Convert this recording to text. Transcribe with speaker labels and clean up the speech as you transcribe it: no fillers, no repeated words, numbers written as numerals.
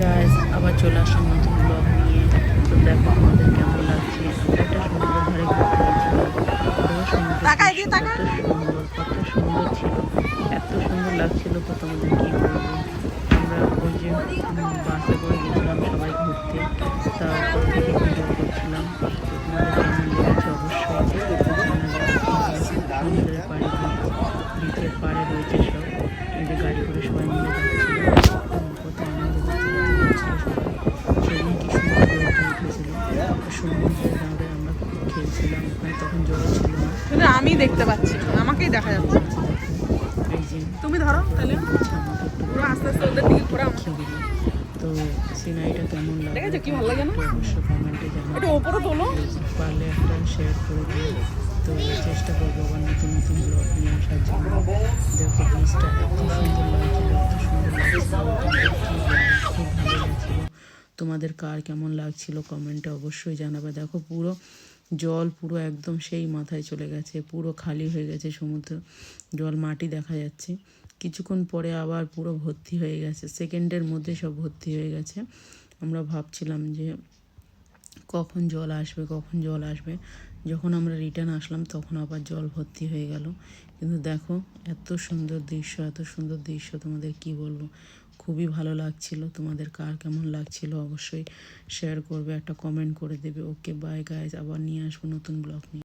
Speaker 1: Guys আবার চলে আসলাম নতুন ব্লগ নিয়ে। তো দেখো তোমাদের কেমন লাগছে। আমরা একটা সমুদ্রের ধারে ঘুরতে গেছিলাম। পুরো সমুদ্রের দৃশ্য কত সুন্দর ছিল, এত সুন্দর লাগছিল তো তোমাদের কি বলবো। আমরা ওই যে বাসে করে গেছিলাম সবাই ঘুরতে, তা উপর থেকে ভিডিও করছিলাম। তো তোমাদের কেমন লেগেছে অবশ্যই জানাবে। সমুদ্রের পাড়ে বিচের পাড়ে রয়েছে সব, এই যে গাড়ি করে সবাই মিলে যাচ্ছিল। কত আনন্দ ফুর্তি হচ্ছিল সবাই। সেদিন কি সুন্দর রোদ উঠেছিল, সমুদ্রের ধারে আমরা খুব খেলছিলাম। ওখানে তখন জল ছিল না,
Speaker 2: কিন্তু আমি দেখতে পাচ্ছি না, আমাকেই দেখা যাচ্ছে।
Speaker 1: আছে দেখো। এই যে
Speaker 2: তুমি ধরো তাহলে
Speaker 1: বলছে আমাকে একটু
Speaker 2: পুরো আস্তে আস্তে ওদের দিকে ঘোরা আমাকে।
Speaker 1: দেখিয়ে দিল। তো সিনারিটা কেমন লাগলো
Speaker 2: দেখেছো কি ভালো লাগে না?
Speaker 1: একটু অবশ্যই কমেন্টে
Speaker 2: একটু
Speaker 1: জানাবে।
Speaker 2: ওপরে তোলো।
Speaker 1: পারলে একটা শেয়ার করে দিও। তো চেষ্টা করবো আবার নতুন নতুন ব্লগ নিয়ে আসার জন্য। দেখো বীজটা এত সুন্দর লাগছিল, এত সুন্দর লাগছিল, তোমাদের কী বলবো, খুব ভালো লাগছিল। তোমাদের কার কেমন লাগছিল কমেন্টে অবশ্যই জানাবে। দেখো পুরো জল পুরো একদম সেই মাথায় চলে গেছে, পুরো খালি হয়ে গেছে সমুদ্র, জল মাটি দেখা যাচ্ছে। কিছুক্ষণ পরে আবার পুরো ভর্তি হয়ে গেছে, সেকেন্ডের মধ্যে সব ভর্তি হয়ে গেছে। আমরা ভাবছিলাম যে কখন জল আসবে, কখন জল আসবে। যখন আমরা রিটার্ন আসলাম তখন আবার জল ভর্তি হয়ে গেল। কিন্তু দেখো এত সুন্দর দৃশ্য, এত সুন্দর দৃশ্য, তোমাদের কি বলবো, খুবই ভালো লাগছিল। তোমাদের কার কেমন লাগছিল অবশ্যই শেয়ার করবে, একটা কমেন্ট করে দেবে। ওকে বাই গাইজ, আবার নিয়ে আসবো নতুন ব্লগ নিয়ে।